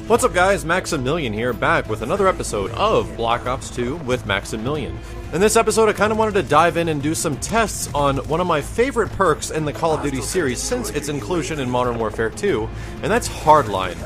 What's up guys, Maximilian here, back with another episode of Black Ops 2 with Maximilian. In this episode I kind of wanted to dive in and do some tests on one of my favorite perks in the Call of Duty series since its inclusion in Modern Warfare 2, and that's Hardline.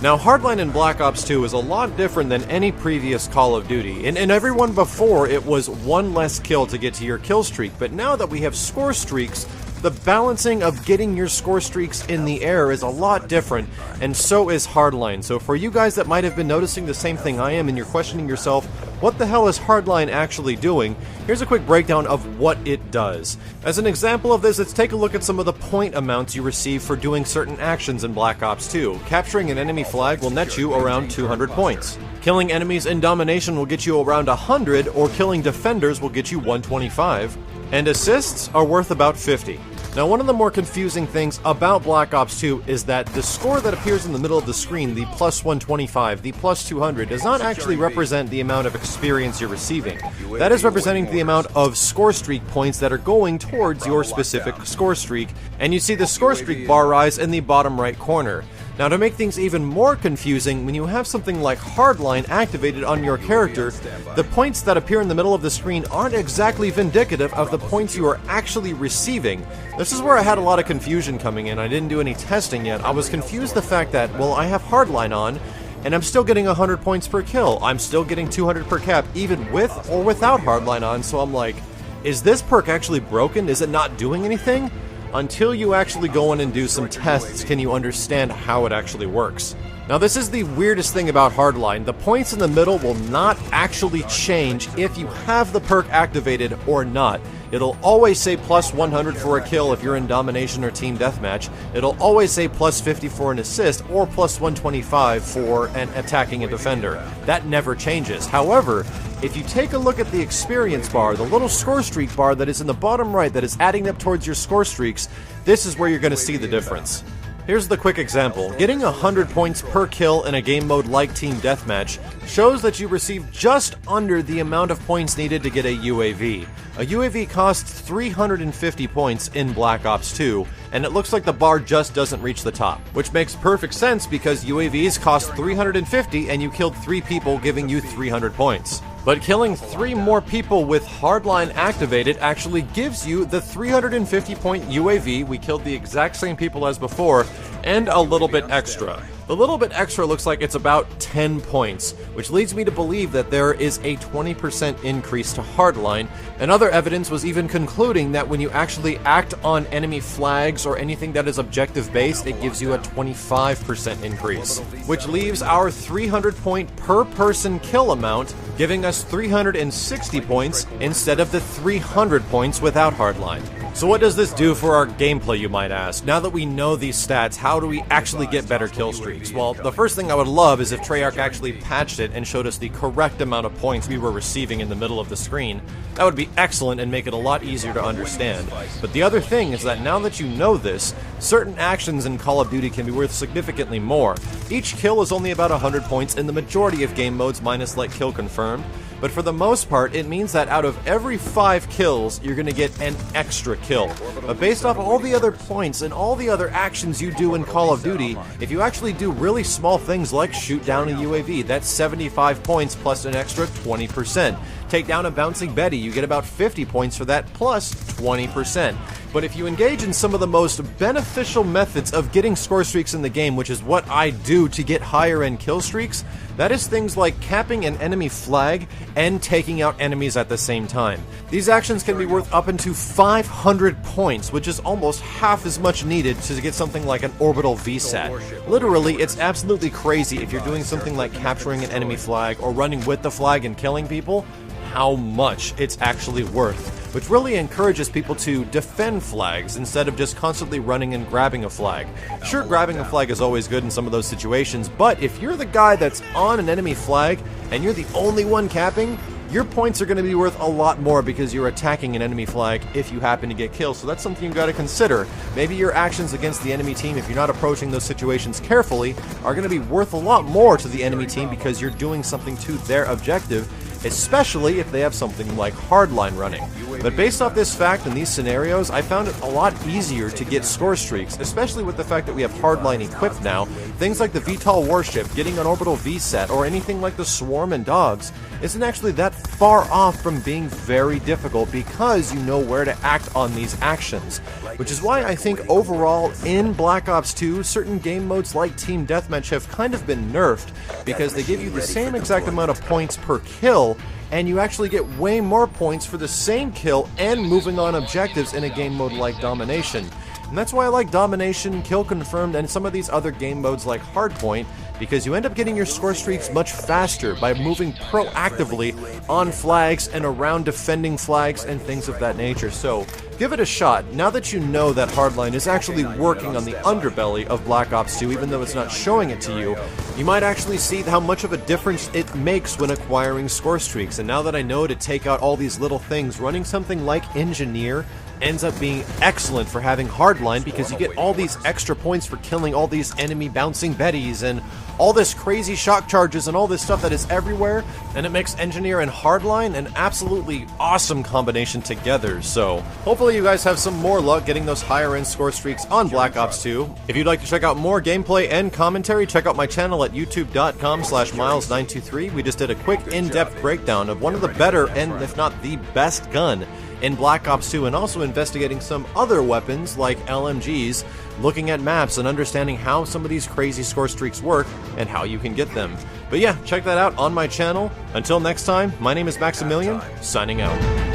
Now Hardline in Black Ops 2 is a lot different than any previous Call of Duty. In every one before, it was one less kill to get to your kill streak, but now that we have score streaks, the balancing of getting your score streaks in the air is a lot different, and so is Hardline. So for you guys that might have been noticing the same thing I am and you're questioning yourself, what the hell is Hardline actually doing? Here's a quick breakdown of what it does. As an example of this, let's take a look at some of the point amounts you receive for doing certain actions in Black Ops 2. Capturing an enemy flag will net you around 200 points. Killing enemies in domination will get you around 100, or killing defenders will get you 125. And assists are worth about 50. Now, one of the more confusing things about Black Ops 2 is that the score that appears in the middle of the screen, the plus 125, the plus 200, does not actually represent the amount of experience you're receiving. That is representing the amount of score streak points that are going towards your specific score streak, and you see the score streak bar rise in the bottom right corner. Now, to make things even more confusing, when you have something like Hardline activated on your character, the points that appear in the middle of the screen aren't exactly vindicative of the points you are actually receiving. This is where I had a lot of confusion coming in. I didn't do any testing yet. I was confused the fact that, well, I have Hardline on, and I'm still getting 100 points per kill. I'm still getting 200 per cap, even with or without Hardline on, so I'm like, is this perk actually broken? Is it not doing anything? Until you actually go in and do some tests, can you understand how it actually works. Now, this is the weirdest thing about Hardline. The points in the middle will not actually change if you have the perk activated or not. It'll always say plus 100 for a kill if you're in domination or team deathmatch. It'll always say plus 50 for an assist, or plus 125 for an attacking a defender. That never changes. However, if you take a look at the experience bar, the little score streak bar that is in the bottom right that is adding up towards your score streaks, this is where you're going to see the difference. Here's the quick example. Getting 100 points per kill in a game mode like Team Deathmatch shows that you receive just under the amount of points needed to get a UAV. A UAV costs 350 points in Black Ops 2, and it looks like the bar just doesn't reach the top, which makes perfect sense because UAVs cost 350 and you killed 3 people, giving you 300 points. But killing 3 more people with Hardline activated actually gives you the 350 point UAV. We killed the exact same people as before, and a little bit extra. The little bit extra looks like it's about 10 points, which leads me to believe that there is a 20% increase to Hardline, and other evidence was even concluding that when you actually act on enemy flags or anything that is objective-based, it gives you a 25% increase, which leaves our 300 point per person kill amount giving us 360 points instead of the 300 points without Hardline. So what does this do for our gameplay, you might ask? Now that we know these stats, how do we actually get better kill streaks? Well, the first thing I would love is if Treyarch actually patched it and showed us the correct amount of points we were receiving in the middle of the screen. That would be excellent and make it a lot easier to understand. But the other thing is that now that you know this, certain actions in Call of Duty can be worth significantly more. Each kill is only about 100 points in the majority of game modes, minus like kill confirmed. But for the most part, it means that out of every 5 kills, you're going to get an extra kill. But based off all the other points and all the other actions you do in Call of Duty, if you actually do really small things like shoot down a UAV, that's 75 points plus an extra 20%. Take down a bouncing Betty, you get about 50 points for that plus 20%. But if you engage in some of the most beneficial methods of getting score streaks in the game, which is what I do to get higher end kill streaks, that is things like capping an enemy flag and taking out enemies at the same time. These actions can be worth up into 500 points, which is almost half as much needed to get something like an orbital VSAT. Literally, it's absolutely crazy if you're doing something like capturing an enemy flag or running with the flag and killing people, how much it's actually worth, which really encourages people to defend flags instead of just constantly running and grabbing a flag. Sure, grabbing a flag is always good in some of those situations, but if you're the guy that's on an enemy flag and you're the only one capping, your points are going to be worth a lot more because you're attacking an enemy flag if you happen to get killed. So that's something you've got to consider. Maybe your actions against the enemy team, if you're not approaching those situations carefully, are going to be worth a lot more to the enemy team because you're doing something to their objective, especially if they have something like Hardline running. But based off this fact and these scenarios, I found it a lot easier to get score streaks, especially with the fact that we have Hardline equipped now. Things like the VTOL warship, getting an orbital VSAT, or anything like the Swarm and Dogs isn't actually that far off from being very difficult because you know where to act on these actions. Which is why I think overall in Black Ops 2, certain game modes like Team Deathmatch have kind of been nerfed because they give you the same exact amount of points per kill, and you actually get way more points for the same kill and moving on objectives in a game mode like Domination. And that's why I like Domination, Kill Confirmed, and some of these other game modes like Hardpoint, because you end up getting your score streaks much faster by moving proactively on flags and around defending flags and things of that nature. So give it a shot. Now that you know that Hardline is actually working on the underbelly of Black Ops 2, even though it's not showing it to you, you might actually see how much of a difference it makes when acquiring score streaks. And now that I know to take out all these little things, running something like Engineer ends up being excellent for having Hardline because you get all these extra points for killing all these enemy bouncing Bettys and all this crazy shock charges and all this stuff that is everywhere, and it makes Engineer and Hardline an absolutely awesome combination together. So hopefully you guys have some more luck getting those higher end score streaks on Black Ops 2. If you'd like to check out more gameplay and commentary, check out my channel at youtube.com/miles923. We just did a quick in-depth breakdown of one of the better and if not the best gun in Black Ops 2, and also investigating some other weapons like LMGs, looking at maps and understanding how some of these crazy score streaks work and how you can get them. But yeah, check that out on my channel. Until next time, my name is Maximilian, signing out.